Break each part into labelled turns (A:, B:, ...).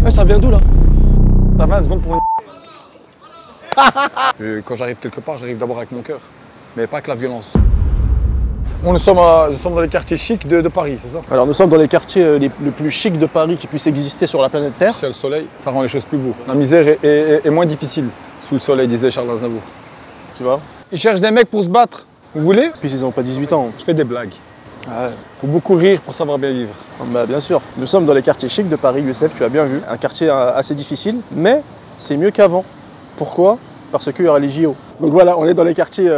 A: Ouais, ça vient d'où là?
B: T'as 20 secondes pour une... Quand j'arrive quelque part, j'arrive d'abord avec mon cœur, mais pas avec la violence. Nous sommes dans les quartiers chics de Paris, c'est ça?
A: Alors nous sommes dans les quartiers les plus chics de Paris qui puissent exister sur la planète Terre.
B: C'est le soleil, ça rend les choses plus beaux. La misère est moins difficile sous le soleil, disait Charles Aznavour.
A: Tu vois?
B: Ils cherchent des mecs pour se battre. Vous voulez?
A: Puis ils n'ont pas 18 ans.
B: Je fais des blagues.
A: Ah ouais.
B: Faut beaucoup rire pour savoir bien vivre.
A: Bah, bien sûr. Nous sommes dans les quartiers chics de Paris, Youssef, tu as bien vu. Un quartier assez difficile, mais c'est mieux qu'avant. Pourquoi? Parce qu'il y aura les JO. Donc voilà, on est dans les quartiers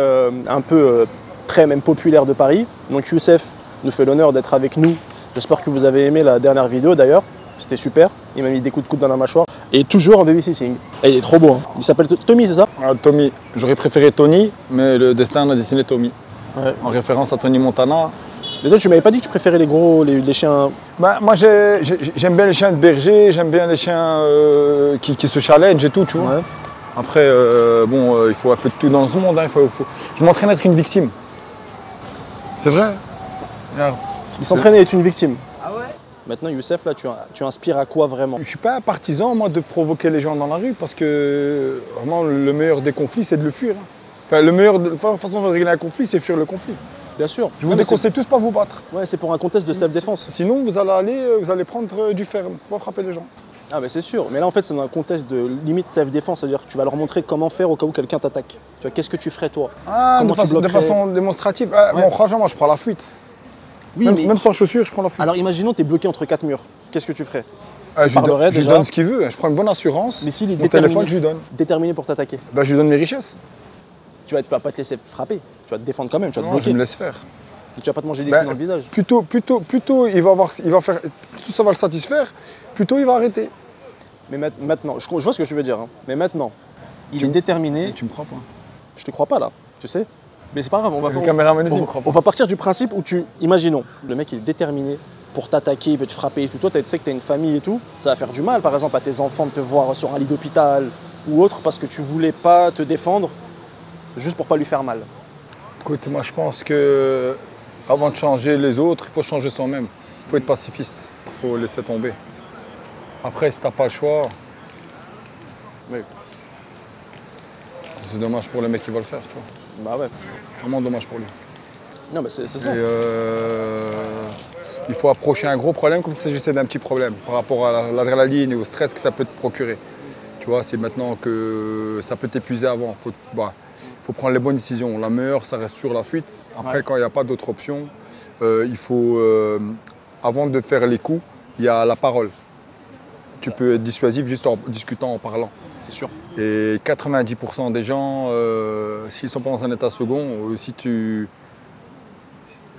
A: un peu très même populaires de Paris. Donc Youssef nous fait l'honneur d'être avec nous. J'espère que vous avez aimé la dernière vidéo d'ailleurs. C'était super. Il m'a mis des coups de coude dans la mâchoire. Et toujours en babysitting. Et il est trop beau. Hein. Il s'appelle Tommy, c'est ça?
B: Ah, Tommy. J'aurais préféré Tony, mais le destin a dessiné Tommy. Ouais. En référence à Tony Montana.
A: Déjà, tu m'avais pas dit que tu préférais les chiens.
B: Bah, moi, j'aime bien les chiens de berger, j'aime bien les chiens qui se challenge et tout, tu vois. Ouais. Après, il faut un peu de tout dans ce monde. Hein. Je m'entraîne à être une victime. C'est vrai. Regarde.
A: Il s'entraîne à être une victime. Ah ouais? Maintenant, Youssef, là, tu inspires à quoi vraiment?
B: Je suis pas un partisan, moi, de provoquer les gens dans la rue parce que vraiment, le meilleur des conflits, c'est de le fuir. Hein. Enfin, la façon de régler un conflit, c'est fuir le conflit.
A: Bien sûr.
B: Je vous déconseille tous pas vous battre.
A: Ouais, c'est pour un contexte de self-défense.
B: Sinon, vous allez prendre du ferme, faut pas frapper les gens.
A: Ah, mais c'est sûr. Mais là, en fait, c'est dans un contexte de limite self-défense. C'est-à-dire que tu vas leur montrer comment faire au cas où quelqu'un t'attaque. Tu vois, qu'est-ce que tu ferais, toi?
B: Ah, de façon démonstrative. Ah, ouais. Bon, franchement, moi, je prends la fuite. Oui, même sans chaussures, je prends la fuite.
A: Alors, imaginons, tu es bloqué entre 4 murs. Qu'est-ce que tu ferais?
B: Je lui donne ce qu'il veut. Je prends une bonne assurance.
A: Mais s'il est
B: mon téléphone, je lui donne.
A: Déterminé pour t'attaquer.
B: Bah, je lui donne mes richesses.
A: Tu vas pas te laisser frapper. Tu vas te défendre quand même. Tu vas te bloquer.
B: Je me laisse faire.
A: Tu vas pas te manger des coups dans le visage.
B: Plutôt ça va le satisfaire, plutôt il va arrêter. Mais
A: maintenant, je vois ce que tu veux dire. Hein. Mais maintenant, il est déterminé.
B: Tu me crois pas?
A: Je te crois pas là, tu sais. Mais c'est pas grave. On va partir du principe où imaginons, le mec il est déterminé pour t'attaquer, il veut te frapper et tout. Toi, tu sais que tu as une famille et tout. Ça va faire du mal, par exemple, à tes enfants de te voir sur un lit d'hôpital ou autre parce que tu voulais pas te défendre juste pour pas lui faire mal.
B: Écoute, moi je pense que avant de changer les autres, il faut changer soi-même. Il faut être pacifiste, il faut laisser tomber. Après, si t'as pas le choix,
A: oui.
B: C'est dommage pour le mec qui va le faire, tu vois.
A: Bah ouais.
B: Vraiment dommage pour lui.
A: Non, mais c'est ça.
B: Il faut approcher un gros problème comme si s'agissait d'un petit problème par rapport à l'adrénaline et au stress que ça peut te procurer. Tu vois, c'est maintenant que ça peut t'épuiser avant. Il faut prendre les bonnes décisions. La meilleure, ça reste sur la fuite. Après, quand il n'y a pas d'autre option, il faut, avant de faire les coups, il y a la parole. Tu peux être dissuasif juste en discutant, en parlant.
A: C'est sûr.
B: Et 90% des gens, s'ils ne sont pas dans un état second,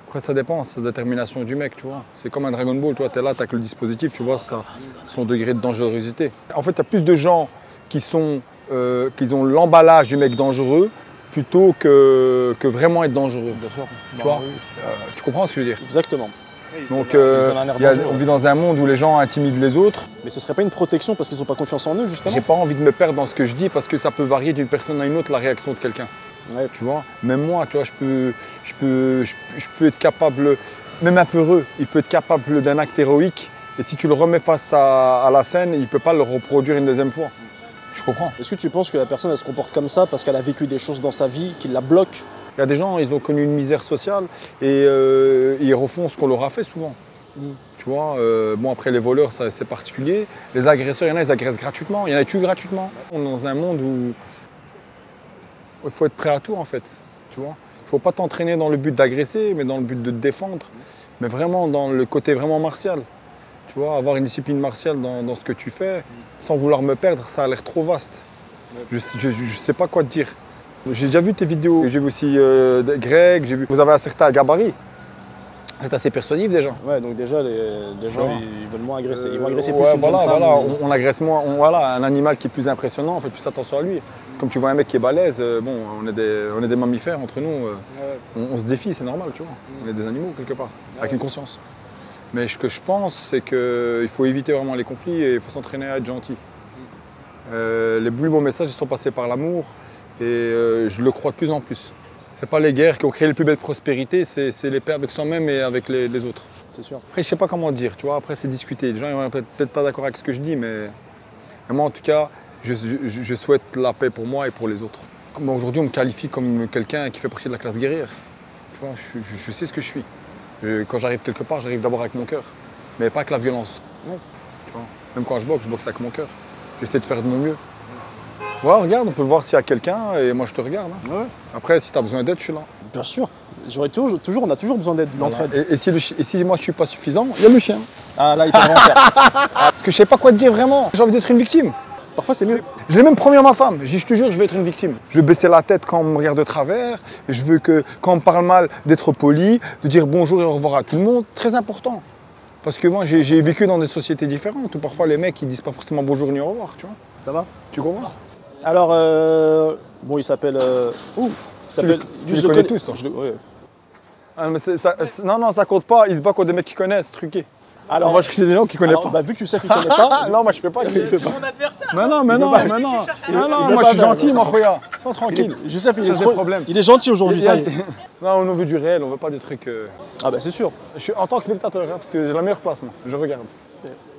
B: Après, ça dépend, c'est la détermination du mec, tu vois. C'est comme un Dragon Ball, tu vois, t'es là, t'as que le dispositif, tu vois, son degré de dangerosité. En fait, il y a plus de gens qui ont l'emballage du mec dangereux plutôt que vraiment être dangereux.
A: Bien sûr.
B: Tu vois, tu comprends ce que je veux dire?
A: Exactement.
B: Donc, on vit dans un monde où les gens intimident les autres.
A: Mais ce serait pas une protection parce qu'ils n'ont pas confiance en eux, justement?
B: J'ai pas envie de me perdre dans ce que je dis parce que ça peut varier d'une personne à une autre, la réaction de quelqu'un. Ouais. Tu vois, même moi, tu vois, je peux être capable, même un peu heureux, il peut être capable d'un acte héroïque. Et si tu le remets face à la scène, il ne peut pas le reproduire une deuxième fois. Tu comprends?
A: Est-ce que tu penses que la personne, elle se comporte comme ça parce qu'elle a vécu des choses dans sa vie qui la bloquent?
B: Il y a des gens, ils ont connu une misère sociale et ils refont ce qu'on leur a fait souvent. Tu vois, bon après les voleurs, c'est particulier. Les agresseurs, il y en a, ils agressent gratuitement. Il y en a qui tuent gratuitement. On est dans un monde où il faut être prêt à tout en fait. Tu vois, il ne faut pas t'entraîner dans le but d'agresser, mais dans le but de te défendre. Mais vraiment dans le côté vraiment martial. Tu vois, avoir une discipline martiale dans ce que tu fais, sans vouloir me perdre, ça a l'air trop vaste. Je ne sais pas quoi te dire. J'ai déjà vu tes vidéos, j'ai vu aussi Greg, j'ai vu. Vous avez un certain gabarit. Vous êtes assez persuasif déjà.
A: Ouais, donc déjà les gens ils veulent moins agresser. Ils vont agresser plus une jeune femme.
B: Voilà, on agresse moins. Un animal qui est plus impressionnant, on fait plus attention à lui. Comme tu vois un mec qui est balèze, bon, on est des mammifères entre nous. On se défie, c'est normal, tu vois. On est des animaux quelque part, avec une conscience. Mais ce que je pense, c'est qu'il faut éviter vraiment les conflits et il faut s'entraîner à être gentil. Les plus beaux messages ils sont passés par l'amour. Et je le crois de plus en plus. Ce n'est pas les guerres qui ont créé les plus belles prospérités, c'est les paix avec soi-même et avec les autres.
A: C'est sûr.
B: Après, je sais pas comment dire, tu vois, après c'est discuté. Les gens ils vont peut-être pas d'accord avec ce que je dis, mais moi en tout cas, je souhaite la paix pour moi et pour les autres. Aujourd'hui, on me qualifie comme quelqu'un qui fait partie de la classe guerrière. Tu vois, je sais ce que je suis. Quand j'arrive quelque part, j'arrive d'abord avec mon cœur, mais pas avec la violence.
A: Ouais.
B: Tu vois, même quand je boxe avec mon cœur. J'essaie de faire de mon mieux. Voilà, regarde, on peut voir s'il y a quelqu'un et moi je te regarde. Hein.
A: Ouais.
B: Après, si tu as besoin d'aide, je suis là.
A: Bien sûr. On a toujours besoin d'aide, de
B: Voilà.
A: l'entraide.
B: Et si moi je suis pas suffisant, il y a le chien.
A: Ah là, il t'en faire.
B: Parce que je sais pas quoi te dire vraiment. J'ai envie d'être une victime.
A: Parfois, c'est mieux.
B: Je l'ai même promis à ma femme. Je dis, je te jure, je vais être une victime. Je vais baisser la tête quand on me regarde de travers. Je veux que quand on me parle mal, d'être poli, de dire bonjour et au revoir à tout le monde. Très important. Parce que moi, j'ai vécu dans des sociétés différentes où parfois les mecs ils disent pas forcément bonjour ni au revoir, tu vois.
A: Ça va?
B: Tu comprends?
A: Alors, bon, il s'appelle. Il s'appelle.
B: tu les connais tous, toi?
A: Ouais.
B: Ah, mais non, ça compte pas. Ils se battent contre des mecs qui connaissent, truqués.
A: Alors,
B: on va chercher des gens qui connaissent pas.
A: Bah, vu que Youssef, il connaît pas.
B: Non, moi je fais pas.
C: C'est mon adversaire.
B: Mais non,
A: veut
B: moi
A: pas
B: je suis
A: faire,
B: gentil, moi, regarde. Sois tranquille.
A: Youssef,
B: Ça, c'est le problème.
A: il est gentil aujourd'hui, ça y est.
B: Non, on veut du réel, on veut pas des trucs.
A: Ah, bah, c'est sûr.
B: Je suis en tant que spectateur, hein, parce que j'ai la meilleure place, moi. Je regarde.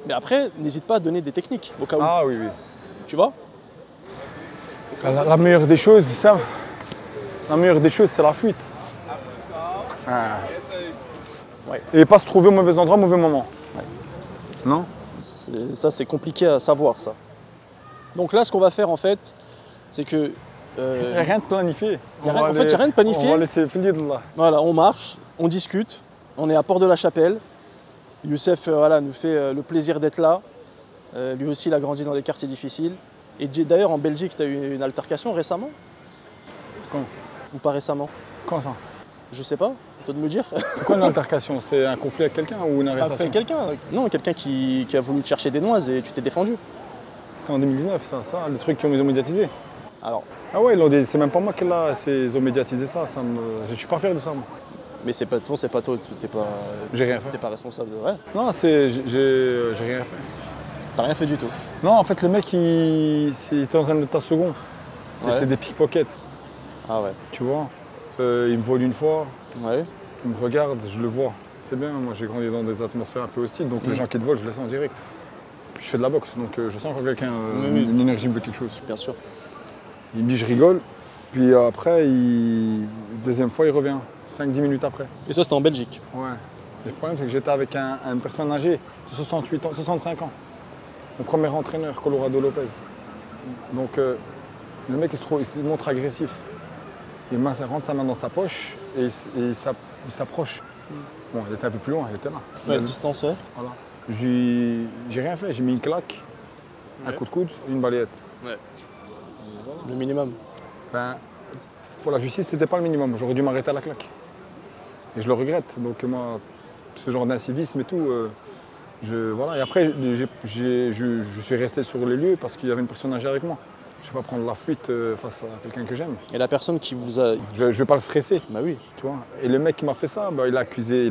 A: Mais après, n'hésite pas à donner des techniques, au cas où.
B: Ah oui, oui.
A: Tu vois?
B: La meilleure des choses, c'est ça. La meilleure des choses, c'est la fuite. Ah.
A: Ouais.
B: Et pas se trouver au mauvais endroit, au mauvais moment.
A: Ouais.
B: Non?
A: Ça, c'est compliqué à savoir, ça. Donc là, ce qu'on va faire, en fait, c'est que.
B: Il n'y a rien de planifié.
A: En fait, il n'y a rien de planifié.
B: On va laisser filer de là.
A: Voilà, on marche, on discute, on est à Port-de-la-Chapelle. Youssef nous fait le plaisir d'être là. Lui aussi, il a grandi dans des quartiers difficiles. Et d'ailleurs, en Belgique, tu as eu une altercation récemment?
B: Quand?
A: Ou pas récemment?
B: Quand ça?
A: Je sais pas, à toi de me dire.
B: C'est quoi une altercation? C'est un conflit avec quelqu'un ou une
A: T'as
B: arrestation?
A: fait quelqu'un? Non, quelqu'un qui a voulu te chercher des noises et tu t'es défendu.
B: C'était en 2019, ça, le truc qu'ils ont médiatisé.
A: Alors,
B: Ah ouais, c'est même pas moi qui l'a, ils ont médiatisé ça. Je suis pas fier de ça, moi.
A: mais c'est pas toi,
B: J'ai rien fait.
A: t'es pas responsable de vrai.
B: Non, j'ai rien fait.
A: T'as rien fait du tout.
B: Non, en fait, le mec, il était dans un état second. Et
A: Ouais.
B: c'est des pickpockets,
A: Ah ouais.
B: tu vois. Il me vole une fois,
A: Ouais.
B: il me regarde, je le vois. C'est bien, moi j'ai grandi dans des atmosphères un peu hostiles, donc les gens qui te volent, je les sens en direct. Puis je fais de la boxe, donc je sens quand quelqu'un,
A: Oui.
B: une énergie me veut quelque chose.
A: Bien sûr.
B: Il me dit, je rigole. Puis après, deuxième fois, il revient, 5-10 minutes après.
A: Et ça, c'était en Belgique.
B: Ouais. Et le problème, c'est que j'étais avec une personne âgée de 68 ans, 65 ans. Mon premier entraîneur, Colorado Lopez. Donc, le mec, il se montre agressif. Il rentre sa main dans sa poche et il s'approche. Bon, il était un peu plus loin, il était là.
A: Ouais, distance, ouais.
B: Voilà. J'ai rien fait, j'ai mis une claque, un coup de coude, une balayette.
A: Ouais. Le minimum.
B: Ben, pour la justice, c'était pas le minimum. J'aurais dû m'arrêter à la claque. Et je le regrette. Donc moi, ce genre d'incivisme et tout, voilà. Et après, je suis resté sur les lieux parce qu'il y avait une personne âgée avec moi. Je ne vais pas prendre la fuite face à quelqu'un que j'aime.
A: Et la personne qui vous a.
B: Je ne vais pas le stresser,
A: Bah oui.
B: tu vois. Et le mec qui m'a fait ça, il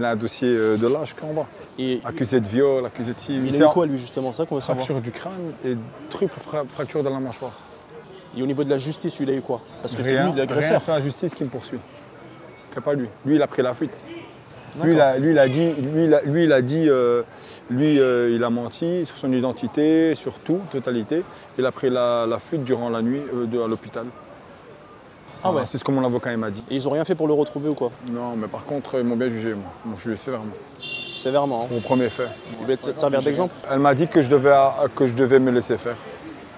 B: a un dossier de lâche en bas.
A: Et
B: Accusé de viol, accusé de ci.
A: il a eu quoi, lui, justement? Ça qu'on veut savoir.
B: Fracture du crâne et triple fracture de la mâchoire.
A: Et au niveau de la justice, lui, il a eu quoi? Parce que c'est
B: Rien,
A: lui l'agresseur.
B: c'est la justice qui me poursuit. C'est pas lui. Lui, il a pris la fuite.
A: D'accord.
B: Il a menti sur son identité, sur tout, totalité. Il a pris la fuite durant la nuit à l'hôpital.
A: Ah ouais.
B: Voilà, c'est ce que mon avocat il m'a dit.
A: Et ils ont rien fait pour le retrouver ou quoi?
B: Non, mais par contre, ils m'ont bien jugé, moi. Ils m'ont jugé sévèrement.
A: Sévèrement. Hein.
B: Pour mon premier fait.
A: Il va te servir d'exemple.
B: Elle m'a dit que je devais me laisser faire.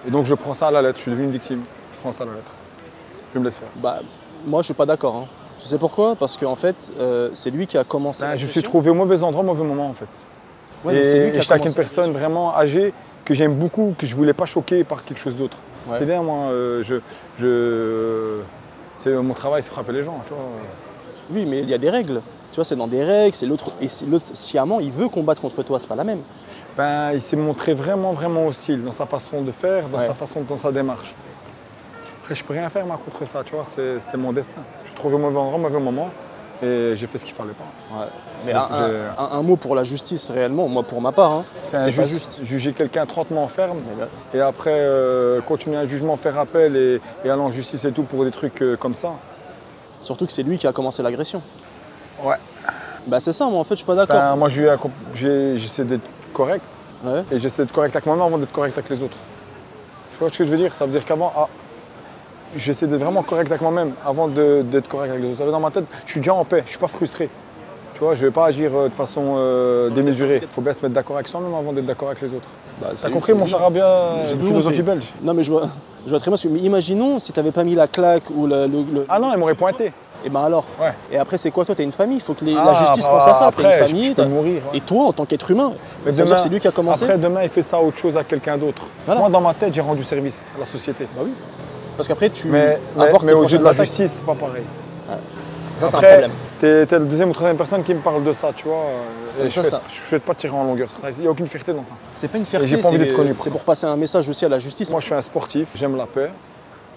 B: Et donc je prends ça à la lettre. Je suis devenu une victime. Je prends ça à la lettre. Je me laisse faire.
A: Bah, moi, je suis pas d'accord. Hein. Tu sais pourquoi? Parce qu'en fait, c'est lui qui a commencé.
B: Ben, je me suis
A: l'agression.
B: trouvé au mauvais endroit, au mauvais moment en fait.
A: Ouais, mais c'est lui qui a
B: j'étais avec une
A: commencé
B: personne
A: l'agression.
B: vraiment âgée que j'aime beaucoup, que je voulais pas choquer par quelque chose d'autre.
A: Ouais.
B: C'est bien, moi, mon travail, c'est frapper les gens, tu vois.
A: Oui, mais il y a des règles. Tu vois, c'est dans des règles. C'est l'autre. Et c'est l'autre, sciemment, il veut combattre contre toi. C'est pas la même.
B: Ben, il s'est montré vraiment, vraiment hostile dans sa façon de faire, dans sa démarche. Après, je peux rien faire, moi, contre ça, tu vois. C'était mon destin. Je suis trouvé au mauvais endroit, au mauvais moment, et j'ai fait ce qu'il fallait pas.
A: Ouais. Mais un mot pour la justice, réellement, moi, pour ma part, hein,
B: C'est
A: pas
B: injuste.
A: juste.
B: Juger quelqu'un 30 mois en ferme,
A: Mais là,
B: et après continuer un jugement, faire appel et aller en justice et tout pour des trucs comme ça.
A: surtout que c'est lui qui a commencé l'agression.
B: Ouais.
A: Bah c'est ça, moi en fait je suis pas d'accord.
B: Ben, moi j'essaie d'être correct.
A: Ouais.
B: Et j'essaie d'être correct avec moi-même avant d'être correct avec les autres. Tu vois ce que je veux dire? Ça veut dire qu'avant, j'essaie d'être vraiment correct avec moi-même avant d'être correct avec les autres. Ça veut dire dans ma tête, je suis déjà en paix, je suis pas frustré. Tu vois, je vais pas agir de façon démesurée. Il faut bien se mettre d'accord avec soi-même avant d'être d'accord avec les autres.
A: Bah,
B: T'as compris mon charabia
A: J'ai
B: de
A: tout
B: philosophie
A: compris.
B: belge?
A: Non mais je vois très bien, mais imaginons si t'avais pas mis la claque ou
B: Ah non, ils m'auraient pointé.
A: Et ben alors.
B: Ouais.
A: Et après c'est quoi? Toi t'as une famille, il faut que la justice pense à ça. T'as
B: après,
A: une famille,
B: je peux mourir. Ouais.
A: et toi en tant qu'être humain,
B: Mais
A: ça veut dire que c'est lui qui a commencé.
B: Après, demain, il fait ça autre chose à quelqu'un d'autre.
A: Voilà.
B: Moi, dans ma tête, j'ai rendu service à la société.
A: Bah oui. Parce qu'après tu
B: Mais
A: avortes tes
B: aux yeux de la
A: prochaines
B: justice, c'est pas pareil.
A: attaques. Ça c'est un
B: Après,
A: problème.
B: t'es la deuxième ou troisième personne qui me parle de ça, tu vois. Et
A: ça,
B: je
A: ça.
B: souhaite pas tirer en longueur sur ça. Il n'y a aucune fierté dans ça.
A: C'est pas une fierté,
B: j'ai pas envie d'être connu pour
A: c'est
B: ça.
A: pour passer un message aussi à la justice.
B: Moi, je suis un sportif, j'aime la paix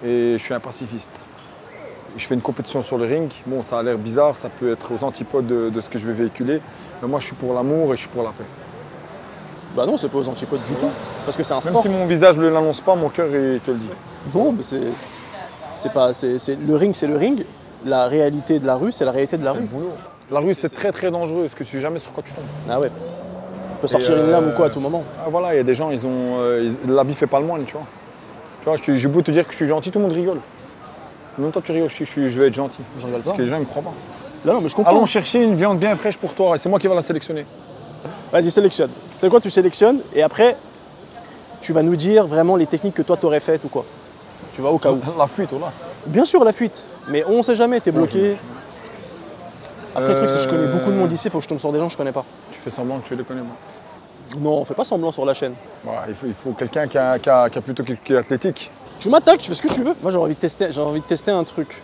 B: et je suis un pacifiste. Je fais une compétition sur le ring. Bon, ça a l'air bizarre, ça peut être aux antipodes de ce que je vais véhiculer. Mais moi, je suis pour l'amour et je suis pour la paix.
A: Bah non, c'est pas aux antipodes du tout. Parce que c'est un
B: Même
A: sport.
B: si mon visage ne l'annonce pas, mon cœur il te le dit.
A: Non, mais le ring, c'est le ring. La réalité de la rue, c'est la réalité de la
B: C'est le
A: rue.
B: boulot. La rue, c'est très très dangereux parce que tu sais jamais sur quoi tu tombes.
A: Ah ouais. On peut sortir une lame ou quoi à tout moment.
B: Ah, voilà, il y a des gens, l'habit fait pas le moine, tu vois. Tu vois, j'ai beau te dire que je suis gentil, tout le monde rigole. Même toi, tu rigoles, je vais être gentil.
A: Je rigole pas.
B: Parce que les gens, ils me croient pas.
A: Non, mais je comprends.
B: Allons chercher une viande bien fraîche pour toi et c'est moi qui vais la sélectionner.
A: Vas-y, sélectionne. Tu sais quoi, tu sélectionnes et après, tu vas nous dire vraiment les techniques que toi t'aurais faites ou quoi. Tu vas au cas où.
B: La fuite, voilà.
A: Bien sûr, la fuite. Mais on sait jamais, t'es bloqué. Après, le truc, c'est que je connais beaucoup de monde ici, il faut que je tombe sur des gens que je connais pas.
B: Tu fais semblant que tu les connais, moi.
A: Non, on fait pas semblant sur la chaîne.
B: Ouais, il faut quelqu'un qui a plutôt qui est athlétique.
A: Tu m'attaques, tu fais ce que tu veux. Moi, j'ai envie de tester un truc.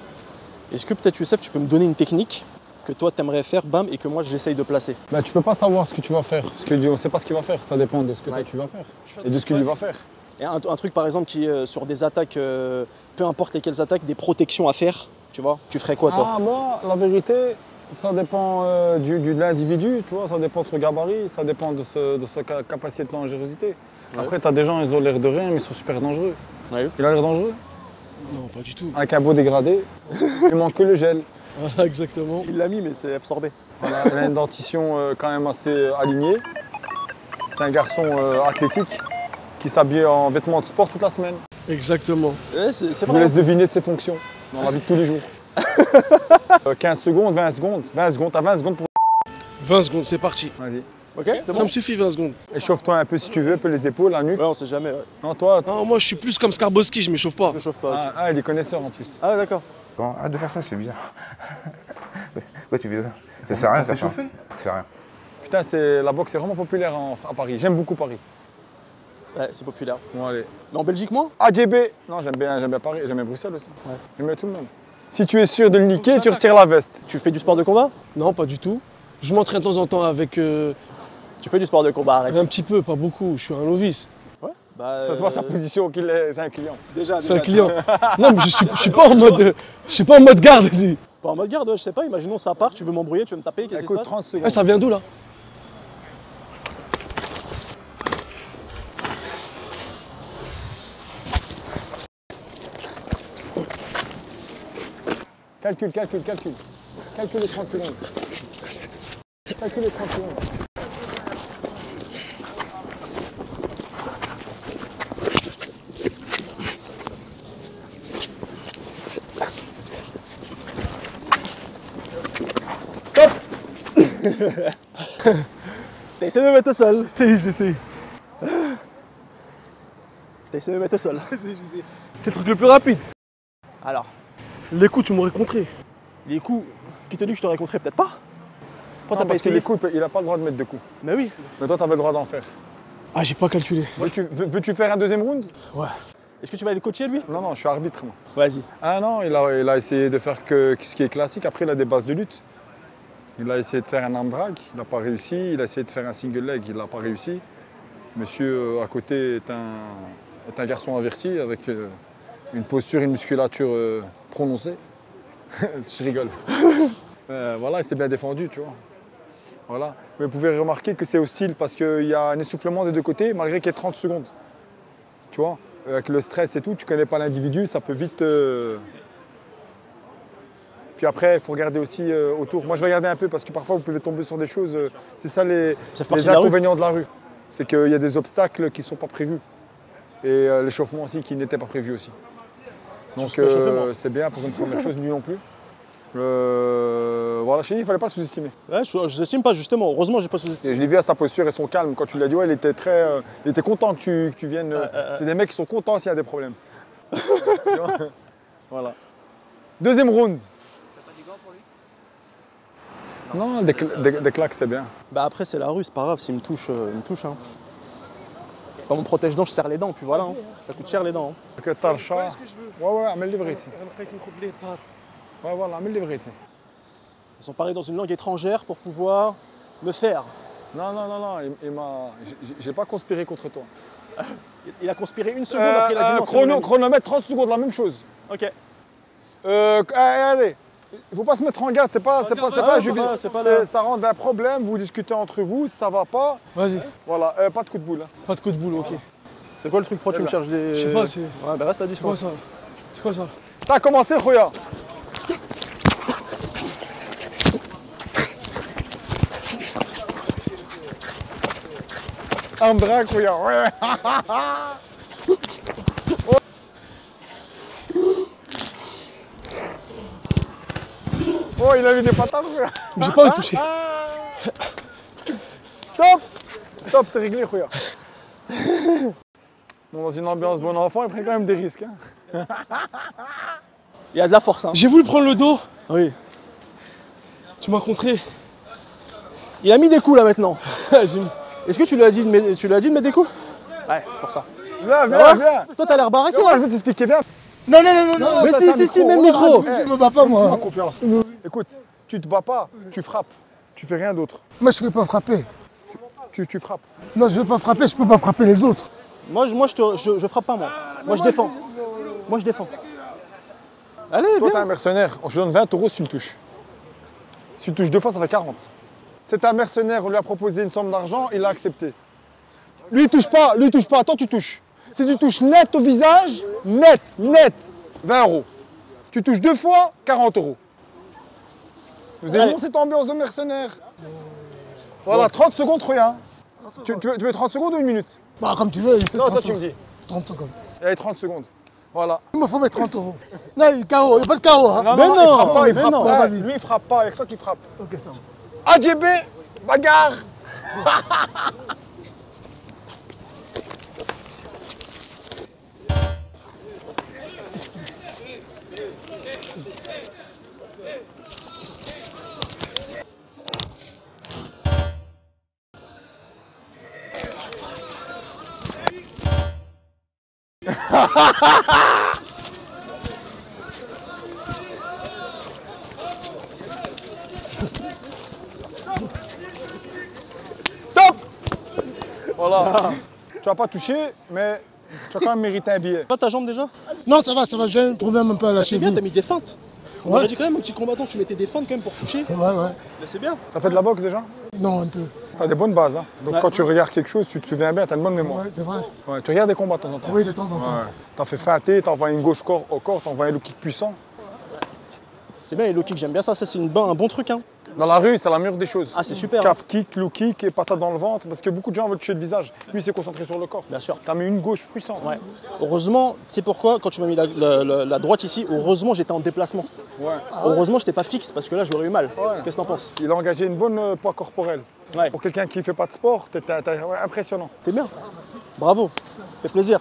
A: Est-ce que peut-être, Youssef, tu peux me donner une technique que toi, t'aimerais faire, bam, et que moi, j'essaye de placer?
B: Bah, tu peux pas savoir ce que tu vas faire. Parce qu'on ne sait pas ce qu'il va faire. Ça dépend de ce que toi, tu vas faire. Et de ce qu'il va faire.
A: Et un truc, par exemple, qui est sur des attaques, peu importe lesquelles attaques, des protections à faire, tu vois, tu ferais quoi, toi?
B: Ah, moi, la vérité, ça dépend de l'individu, tu vois, ça dépend de son gabarit, ça dépend de sa capacité de dangerosité.
A: Ouais.
B: Après, tu as des gens, ils ont l'air de rien, mais ils sont super dangereux.
A: Ouais.
B: Il a l'air dangereux?
C: Non, pas du tout.
B: Avec un beau dégradé, il manque que le gel.
C: Voilà, exactement.
A: Il l'a mis, mais c'est absorbé.
B: Voilà, il a une dentition quand même assez alignée. C'est un garçon athlétique qui s'habille en vêtements de sport toute la semaine.
C: Exactement.
A: Ouais, c'est
B: Je vous
A: vrai.
B: laisse deviner ses fonctions dans la vie de tous les jours. 15 secondes, 20 secondes, 20 secondes, t'as 20 secondes pour...
C: 20 secondes, c'est parti.
B: Vas-y.
A: Ok, c'est
C: Ça
A: bon.
C: me suffit 20 secondes.
B: Échauffe-toi un peu si tu veux, un peu les épaules, la nuque.
A: Ouais, on sait jamais. Ouais.
B: Non, toi,
C: Non, moi je suis plus comme Skarboski, je m'échauffe pas.
A: Je me chauffe pas. Ok.
B: il est connaisseur en plus.
A: Ah, d'accord.
D: Bon, arrête de faire ça, c'est bizarre. Pourquoi tu fais ça? Ça sert à rien, ça sert à rien.
B: Putain, la boxe est vraiment populaire à Paris. J'aime beaucoup Paris.
A: Ouais, c'est populaire.
B: Bon, allez.
A: Mais en Belgique, moi?
B: AGB. Non, j'aime bien Paris, j'aime bien Bruxelles aussi. Ouais. J'aime bien tout le monde. Si tu es sûr de le niquer, tu retires la veste.
A: Tu fais du sport de combat?
C: Non, pas du tout. Je m'entraîne de temps en temps avec
A: Tu fais du sport de combat, arrête.
C: un petit peu, pas beaucoup. Je suis un novice.
A: Ouais. Bah,
B: Ça se voit sa position qu'il est, c'est un client.
A: Déjà,
C: C'est un
A: déjà.
C: client. Non, mais je suis pas en mode, je suis pas en mode garde ici.
A: Pas en mode garde, ouais, je sais pas, imaginons ça part, tu veux m'embrouiller, tu veux me taper, qu'est-ce qui se
B: Écoute,
A: passe?
B: 30 secondes.
C: Ouais, ça vient d'où là?
B: Calcule. Calcule les 30 secondes. Calcule les 30 secondes.
A: T'as essayé de me mettre au sol.
C: J'essaie.
A: T'as essayé de me mettre au sol.
C: C'est le truc le plus rapide.
A: Alors,
C: Les coups, tu m'aurais contré.
A: les coups, qui te dit que je t'aurais rencontré? Peut-être pas. Pourquoi t'as
B: Non,
A: pas
B: parce que
A: essayé?
B: les coups, il n'a pas le droit de mettre de coups.
A: Mais oui.
B: Mais toi, tu avais le droit d'en faire.
C: Ah, j'ai pas calculé.
B: Veux-tu faire un deuxième round?
C: Ouais.
A: Est-ce que tu vas aller le coacher, lui?
B: Non, je suis arbitre, moi.
A: Vas-y.
B: Ah non, il a essayé de faire ce qui est classique. Après, il a des bases de lutte. Il a essayé de faire un arm drag, il n'a pas réussi. Il a essayé de faire un single leg, il n'a pas réussi. Monsieur à côté est un garçon averti avec une posture, une musculature prononcée. Je rigole. Voilà, il s'est bien défendu, tu vois. Voilà. Mais vous pouvez remarquer que c'est hostile parce qu'il y a un essoufflement des deux côtés, malgré qu'il y ait 30 secondes. Tu vois, avec le stress et tout, tu ne connais pas l'individu, ça peut vite... Puis après, il faut regarder aussi autour. Moi, je vais regarder un peu parce que parfois, vous pouvez tomber sur des choses. C'est ça les inconvénients de la rue. C'est qu'il y a des obstacles qui ne sont pas prévus. Et l'échauffement aussi qui n'était pas prévu aussi. Donc c'est bien pour une première chose, lui non plus. Voilà, chez lui, il ne fallait pas sous-estimer.
A: Ouais, je n'estime pas justement, heureusement j'ai pas sous-estimé.
B: Je l'ai vu à sa posture et son calme. Quand tu l'as dit, ouais, il était content que tu viennes. C'est des mecs qui sont contents s'il y a des problèmes. Voilà. Deuxième round. T'as pas des gants pour lui? Non, des claques c'est bien.
A: Bah après c'est la rue, c'est pas grave, s'il me touche, il me touche. Hein. Quand mon protège-dents, je serre les dents, puis voilà, hein. Ça coûte cher les dents. Hein.
B: Que t'as le chat. Ouais, amène les vrais. Ouais, voilà, amène les vrais.
A: Ils sont parlés dans une langue étrangère pour pouvoir me faire.
B: Non, j'ai pas conspiré contre toi.
A: Il a conspiré une seconde après la dimension.
B: Chronomètre 30 secondes, la même chose.
A: Ok.
B: Allez, il faut pas se mettre en garde, ça rend un problème, vous discutez entre vous, ça va pas.
C: Vas-y.
B: Voilà, pas de coup de boule. Hein.
C: Pas de coup de boule, ok.
A: C'est quoi le truc? Pourquoi tu me cherches des...
C: Je sais pas, c'est...
A: Ouais, bah reste à distance.
C: C'est quoi ça? C'est quoi ça?
B: T'as commencé, Khoya. Un bras, Khoya, ouais. Oh, il a mis des patates, Khoya.
C: J'ai pas envie de toucher.
B: Stop, c'est réglé, Khoya. Bon, dans une ambiance bon enfant, il prend quand même des risques. Hein.
A: Il y a de la force. Hein.
C: J'ai voulu prendre le dos.
A: Oui.
C: Tu m'as contré.
A: Il a mis des coups là maintenant. Est-ce que tu lui as dit de mettre des coups? Ouais, c'est pour ça.
B: Viens.
A: Toi, t'as l'air baraqué.
B: Moi, je vais t'expliquer, viens.
C: Non.
A: Mais si, même micro.
C: Je me bats pas, moi.
B: Fais-moi confiance. Écoute, tu te bats pas, tu frappes. Tu fais rien d'autre.
C: Moi, je ne vais pas frapper.
B: Tu frappes.
C: Non, je ne vais pas frapper, je peux pas frapper les autres.
A: Moi, je frappe pas, moi. Moi, je défends. Moi, je défends. Allez,
B: toi, t'es
A: viens.
B: un mercenaire. Je te donne 20 € si tu me touches. Si tu me touches 2 fois, ça fait 40. C'est un mercenaire, on lui a proposé une somme d'argent, il a accepté. Lui, il touche pas, toi, tu touches. Si tu touches net au visage, net, 20 €. Tu touches 2 fois, 40 €. Vous aimez cette ambiance de mercenaire? Voilà, 30 secondes, rien. Tu veux 30 secondes ou 1 minute?
C: Bah, comme tu veux,
B: Non, toi, tu me dis.
C: 30 secondes.
B: Allez, 30 secondes. Voilà.
C: Il me faut mettre 30 €. Non, il n'y a pas de KO. Hein.
B: Non,
A: mais non,
B: il frappe pas.
C: Vas-y.
B: Lui, il frappe pas, avec toi qui frappe.
C: Ok, ça va.
B: AGB, bagarre. Stop. Voilà. Tu vas pas toucher, mais tu as quand même mérité un billet.
A: Pas ta jambe déjà?
C: Non, ça va, j'ai un problème un peu à la
A: C'est bien,
C: cheville.
A: t'as mis des feintes. On aurait dit quand même, un petit combattant, que tu mettais des feintes quand même pour toucher.
C: Ouais.
A: Mais c'est bien.
B: T'as fait de la boxe déjà?
C: Non, un peu.
B: T'as des bonnes bases. Hein. Donc quand tu regardes quelque chose, tu te souviens bien, t'as une bonne mémoire.
C: Ouais, c'est vrai.
B: Ouais, tu regardes des combats de temps en temps.
C: Oui, de temps en temps.
B: Ouais. T'as fait feinter, t'as envoyé une gauche corps au corps, t'as envoyé un low kick puissant.
A: C'est bien les low kicks, j'aime bien ça. Ça, c'est un bon truc. Hein.
B: Dans la rue, c'est la meilleure des choses.
A: Ah, c'est super. Hein.
B: Calf kick, low kick et patate dans le ventre, parce que beaucoup de gens veulent toucher le visage. Lui, il s'est concentré sur le corps.
A: Bien sûr.
B: T'as mis une gauche puissante.
A: Ouais. Heureusement, tu sais pourquoi, quand tu m'as mis la droite ici, heureusement j'étais en déplacement.
B: Ouais.
A: Heureusement j'étais pas fixe parce que là j'aurais eu mal.
B: Ouais.
A: Qu'est-ce que t'en penses?
B: Il a engagé une bonne poids corporelle.
A: Ouais.
B: Pour quelqu'un qui ne fait pas de sport, t'es impressionnant.
A: T'es bien. Bravo. Fait plaisir.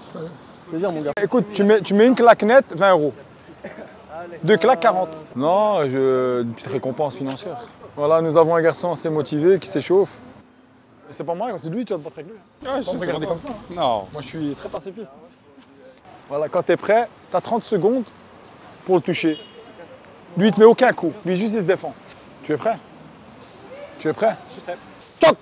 A: Plaisir mon gars.
B: Écoute, tu mets une claque nette, 20 €. 2 claques, 40. Non, une petite récompense financière. Voilà, nous avons un garçon assez motivé qui s'échauffe. C'est pas moi, c'est lui, tu vas te battre avec lui.
D: Ah,
B: Pas me regarder comme ça. Hein.
D: Non.
B: Moi, je suis très pacifiste. Voilà, quand tu es prêt, tu as 30 secondes pour le toucher. Lui, il te met aucun coup. Lui, juste, il se défend. Tu es prêt? Tu es prêt?
A: Je suis prêt.
B: Toc!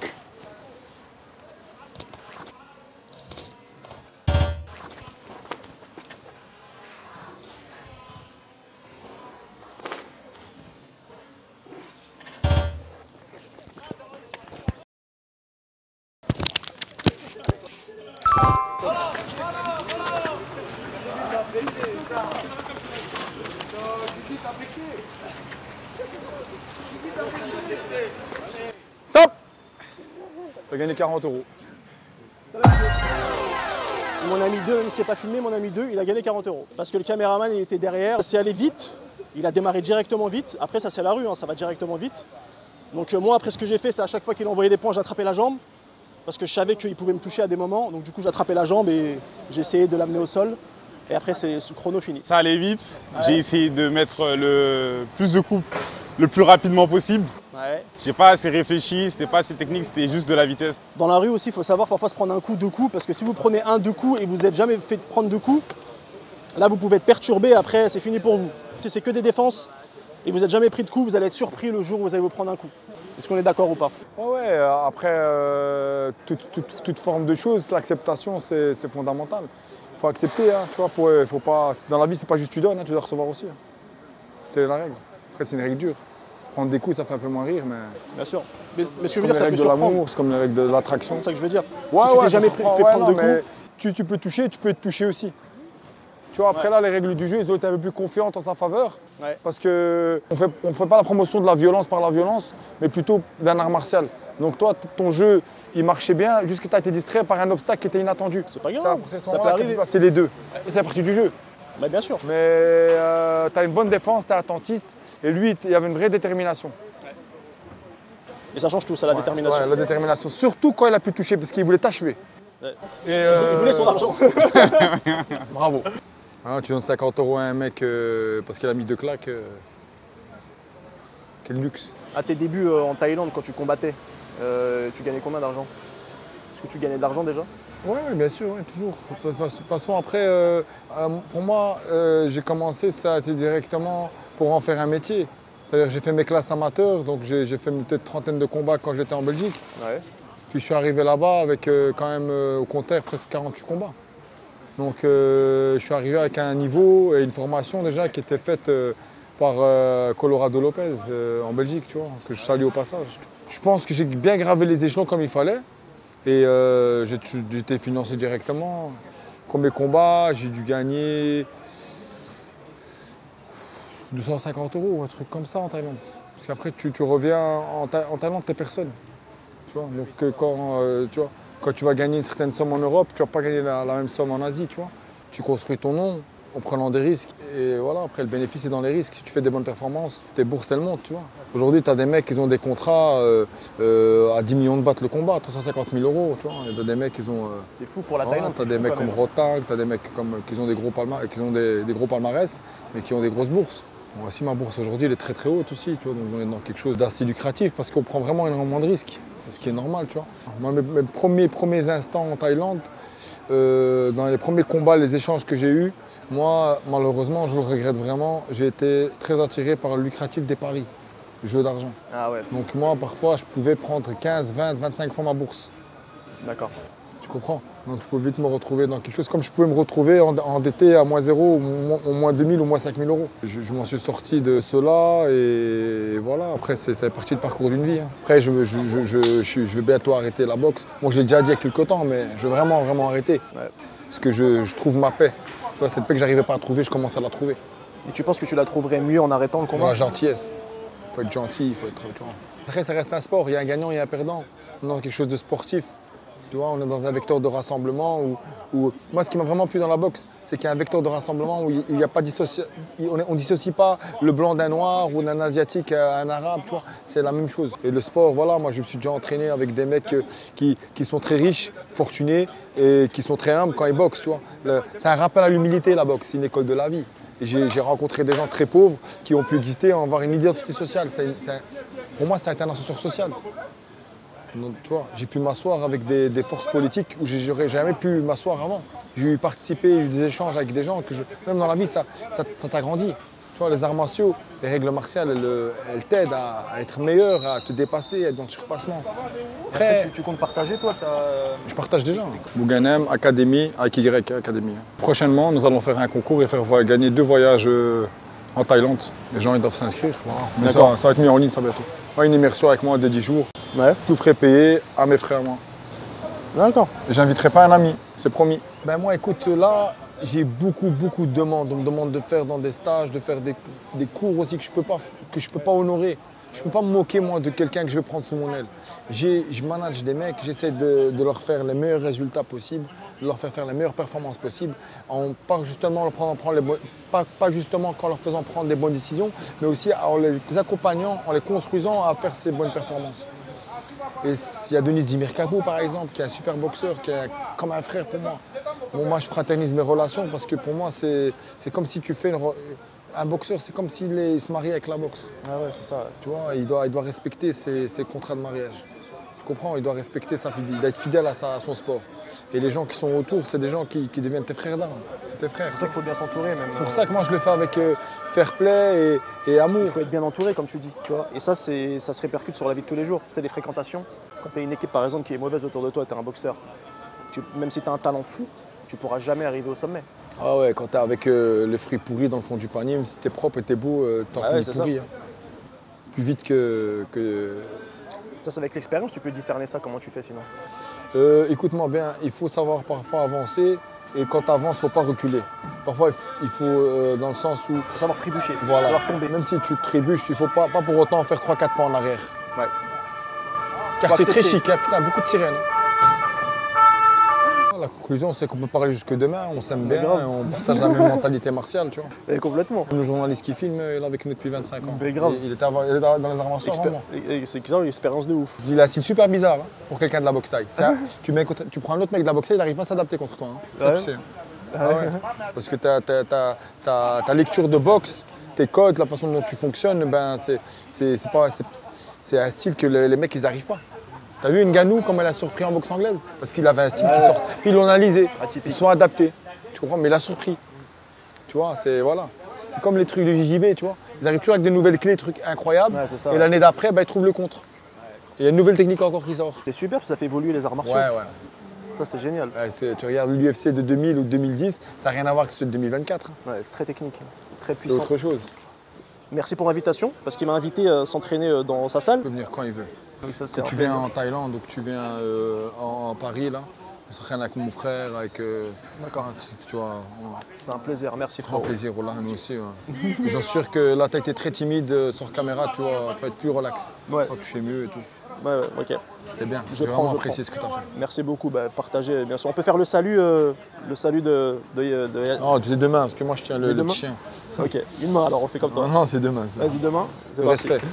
B: Stop! T'as gagné 40 €.
A: Mon ami 2, même s'il s'est pas filmé, mon ami 2, il a gagné 40 €. Parce que le caméraman, il était derrière. C'est allé vite. Il a démarré directement vite. Après, ça, c'est la rue, hein, ça va directement vite. Donc, moi, après, ce que j'ai fait, c'est à chaque fois qu'il envoyait des points, j'attrapais la jambe. Parce que je savais qu'il pouvait me toucher à des moments. Donc, du coup, j'attrapais la jambe et j'ai essayé de l'amener au sol. Et après, c'est ce chrono fini.
E: Ça allait vite. Ouais. J'ai essayé de mettre le plus de coups le plus rapidement possible.
A: Ouais.
E: J'ai pas assez réfléchi, c'était pas assez technique, c'était juste de la vitesse.
A: Dans la rue aussi, il faut savoir parfois se prendre un coup, 2 coups, parce que si vous prenez 1, 2 coups et vous n'êtes jamais fait prendre 2 coups, là vous pouvez être perturbé, après c'est fini pour vous. C'est que des défenses et vous n'êtes jamais pris de coups, vous allez être surpris le jour où vous allez vous prendre un coup. Est-ce qu'on est d'accord ou pas?
B: Ouais, après toute forme de choses, l'acceptation c'est fondamental. Il faut accepter, hein, tu vois, faut pas, dans la vie c'est pas juste tu donnes, hein, tu dois recevoir aussi. Hein. C'est la règle. Après c'est une règle dure. Prendre des coups, ça fait un peu moins rire, mais...
A: Bien sûr. Mais ce que je veux dire, ça peut
B: surprendre. C'est comme les règles de l'amour,
A: surprendre.
B: c'est comme les règles de l'attraction.
A: C'est ça que je veux dire.
B: Ouais,
A: si tu
B: ouais,
A: t'es jamais fait prendre de coups...
B: Tu peux toucher, tu peux être touché aussi. Tu vois, après là, les règles du jeu, ils ont été un peu plus confiantes en sa faveur. Ouais. Parce qu'on ne fait pas la promotion de la violence par la violence, mais plutôt d'un art martial. Donc toi, ton jeu, il marchait bien, jusqu'à ce que tu as été distrait par un obstacle qui était inattendu.
A: C'est pas grave,
B: ça peut arriver. C'est les deux. C'est la partie du jeu.
A: Bah, bien sûr.
B: Mais tu as une bonne défense, tu es attentiste, et lui, il y avait une vraie détermination.
A: Et ça change tout, ça, la détermination.
B: Ouais, la détermination. Surtout quand il a pu toucher, parce qu'il voulait t'achever.
A: Ouais. Il voulait son argent.
B: Bravo. Hein, tu donnes 50 € à un mec parce qu'il a mis 2 claques. Quel luxe.
A: À tes débuts en Thaïlande, quand tu combattais, tu gagnais combien d'argent? Est-ce que tu gagnais de l'argent déjà?
B: Oui, bien sûr, ouais, toujours. De toute façon, après, pour moi, j'ai commencé, ça a été directement pour en faire un métier. C'est-à-dire que j'ai fait mes classes amateurs, donc j'ai fait peut-être 30aine de combats quand j'étais en Belgique. Ouais. Puis je suis arrivé là-bas avec quand même au compteur presque 48 combats. Donc je suis arrivé avec un niveau et une formation déjà qui était faite par Colorado Lopez en Belgique, tu vois, que je salue au passage. Je pense que j'ai bien gravé les échelons comme il fallait et j'ai été financé directement. Premier combat, j'ai dû gagner 250 €, un truc comme ça en Thaïlande. Parce qu'après, tu reviens en Thaïlande, t'es personne. Tu vois, donc quand tu vas gagner une certaine somme en Europe, tu ne vas pas gagner la même somme en Asie. Tu vois. Tu construis ton nom en prenant des risques. Et voilà, après, le bénéfice est dans les risques. Si tu fais des bonnes performances, tes bourses, elles montent. Tu vois. Aujourd'hui, tu as des mecs qui ont des contrats à 10 millions de bahts le combat, 350 000 €. Tu vois. Il y a des mecs qui ont...
A: C'est fou pour la Thaïlande.
B: Tu as des mecs comme Rotang, tu as des mecs qui ont des gros palmarès, mais qui ont des grosses bourses. Bon, aussi, ma bourse aujourd'hui, elle est très très haute aussi, tu vois, donc on est dans quelque chose d'assez lucratif parce qu'on prend vraiment énormément de risques, ce qui est normal, tu vois. Moi, mes premiers instants en Thaïlande, dans les premiers combats, les échanges que j'ai eus, moi, malheureusement, je le regrette vraiment, j'ai été très attiré par le lucratif des paris, le jeu d'argent.
A: Ah ouais.
B: Donc moi, parfois, je pouvais prendre 15, 20, 25 fois ma bourse.
A: D'accord.
B: Tu comprends? Donc je peux vite me retrouver dans quelque chose comme je pouvais me retrouver endetté à moins 0, au moins 2000 ou moins 5000 €. Je m'en suis sorti de cela et voilà, après ça fait partie du parcours d'une vie. Hein. Après je vais bientôt arrêter la boxe. Bon, je l'ai déjà dit il y a quelques temps, mais je veux vraiment arrêter. Ouais. Parce que je trouve ma paix. Tu vois, cette paix que j'arrivais pas à trouver, je commence à la trouver.
A: Et tu penses que tu la trouverais mieux en arrêtant le combat?
B: Dans la gentillesse. Il faut être gentil, il faut être... Tu vois. Après ça reste un sport, il y a un gagnant, il y a un perdant. On est dans quelque chose de sportif. Tu vois, on est dans un vecteur de rassemblement où moi, ce qui m'a vraiment plu dans la boxe, c'est qu'il y a un vecteur de rassemblement où il n'y a pas on dissocie pas le blanc d'un noir ou d'un asiatique à un arabe, tu vois, c'est la même chose. Et le sport, voilà, moi je me suis déjà entraîné avec des mecs qui sont très riches, fortunés et qui sont très humbles quand ils boxent, tu vois. C'est un rappel à l'humilité, la boxe, c'est une école de la vie. Et j'ai rencontré des gens très pauvres qui ont pu exister, avoir une identité sociale. Pour moi, c'est un ascenseur social. Donc, tu vois, j'ai pu m'asseoir avec des forces politiques où j'aurais jamais pu m'asseoir avant. J'ai eu participé, eu des échanges avec des gens que même dans la vie, ça t'agrandit. Tu vois, les arts martiaux, les règles martiales, elles t'aident à être meilleur, à te dépasser, à être dans le surpassement.
A: Après, tu comptes partager, toi?
B: Je partage déjà. Bouganem, Académie, AKY Académie. Prochainement, nous allons faire un concours et faire gagner 2 voyages en Thaïlande. Les gens ils doivent s'inscrire. Mais ça va être mis en ligne ça bientôt. Une immersion avec moi de 10 jours. Ouais. Tout frais payé à mes frères, moi.
A: D'accord.
B: Et j'inviterai pas un ami, c'est promis. Ben moi, écoute, là, J'ai beaucoup de demandes. On me demande de faire dans des stages, de faire des cours aussi que je peux pas honorer. Je ne peux pas me moquer, moi, de quelqu'un que je vais prendre sous mon aile. Je manage des mecs, j'essaie de leur faire les meilleurs résultats possibles, de leur faire les meilleures performances possibles, pas justement qu'en leur faisant prendre des bonnes décisions, mais aussi en les accompagnant, en les construisant à faire ces bonnes performances. Et il y a Denis Dimirkabou, par exemple, qui est un super boxeur, qui est comme un frère pour moi. Bon, moi, je fraternise mes relations parce que pour moi, c'est comme si tu fais un boxeur, c'est comme s'il se mariait avec la boxe.
A: Ah ouais, c'est ça.
B: Tu vois, il doit respecter ses contrats de mariage. Tu comprends? Il doit respecter il doit être fidèle à son sport. Et les gens qui sont autour, c'est des gens qui deviennent tes frères d'armes. C'est tes frères.
A: C'est pour ça qu'il faut bien s'entourer même.
B: C'est pour ça que moi je le fais avec fair play et amour.
A: Il faut être bien entouré, comme tu dis, tu vois. Et ça se répercute sur la vie de tous les jours. Tu sais, les fréquentations. Quand tu as une équipe, par exemple, qui est mauvaise autour de toi, tu es un boxeur, même si tu as un talent fou, tu pourras jamais arriver au sommet.
B: Ah ouais, quand tu es avec les fruits pourris dans le fond du panier, même si tu es propre et tu es beau, t'en finis pourri. Hein. Plus vite que...
A: Ça, c'est avec l'expérience, tu peux discerner ça. Comment tu fais sinon?
B: Écoute-moi bien, il faut savoir parfois avancer et quand tu avances, il ne faut pas reculer. Parfois, il faut dans le sens où...
A: Il faut savoir trébucher,
B: voilà.
A: savoir tomber.
B: Même si tu trébuches, il ne faut pas pour autant faire 3-4 pas en arrière.
A: Ouais.
B: Quartier très chic, hein, putain, beaucoup de sirènes. La conclusion, c'est qu'on peut parler jusque demain, on s'aime bien, on partage la même mentalité martiale, tu vois.
A: Et complètement.
B: Le journaliste qui filme, il est avec nous depuis 25 ans.
A: Mais grave.
B: Il est dans les arts martiaux, vraiment.
A: C'est une expérience de ouf.
B: Il a un style super bizarre hein, pour quelqu'un de la boxe taille. Tu prends un autre mec de la boxe taille, il n'arrive pas à s'adapter contre toi. Hein. Ça, tu sais. Ah ouais. Parce que ta lecture de boxe, tes codes, la façon dont tu fonctionnes, ben, c'est un style que les mecs, ils n'arrivent pas. T'as vu Ngannou, comme elle a surpris en boxe anglaise? Parce qu'il avait un style qui sort. Puis ils l'ont analysé, ils se sont adaptés. Tu comprends? Mais il a surpris. Tu vois, c'est comme les trucs de JJB, tu vois. Ils arrivent toujours avec de nouvelles clés, des trucs incroyables. Ouais, ça, et l'année d'après, ben, ils trouvent le contre. Et il y a une nouvelle technique encore qui sort.
A: C'est super, parce que ça fait évoluer les arts martiaux.
B: Ouais.
A: Ça, c'est génial.
B: Ouais, tu regardes l'UFC de 2000 ou 2010, ça n'a rien à voir avec ceux de 2024.
A: Ouais, c'est très technique, très puissant.
B: C'est autre chose.
A: Merci pour l'invitation, parce qu'il m'a invité à s'entraîner dans sa salle.
B: Il peut venir quand il veut.
A: Donc ça,
B: tu viens en Thaïlande, donc tu viens en Paris, là. On s'entraîne avec mon frère, avec...
A: D'accord.
B: Tu vois,
A: c'est un plaisir, merci frère.
B: Un plaisir, Roland, nous aussi. Ouais. J'en suis sûr que là, tu as été très timide sur caméra, tu vas être plus relax.
A: Ouais.
B: Tu vas toucher mieux et tout.
A: Ouais, ok.
B: C'est bien,
A: j'ai vraiment
B: apprécié ce que tu as fait.
A: Merci beaucoup, partagez bien sûr. On peut faire le salut de...
B: Non, c'est demain, parce que moi je tiens le chien.
A: Ok, une main alors, on fait comme toi.
B: Non, c'est demain.
A: Vas-y, demain, c'est
B: parti. Respect.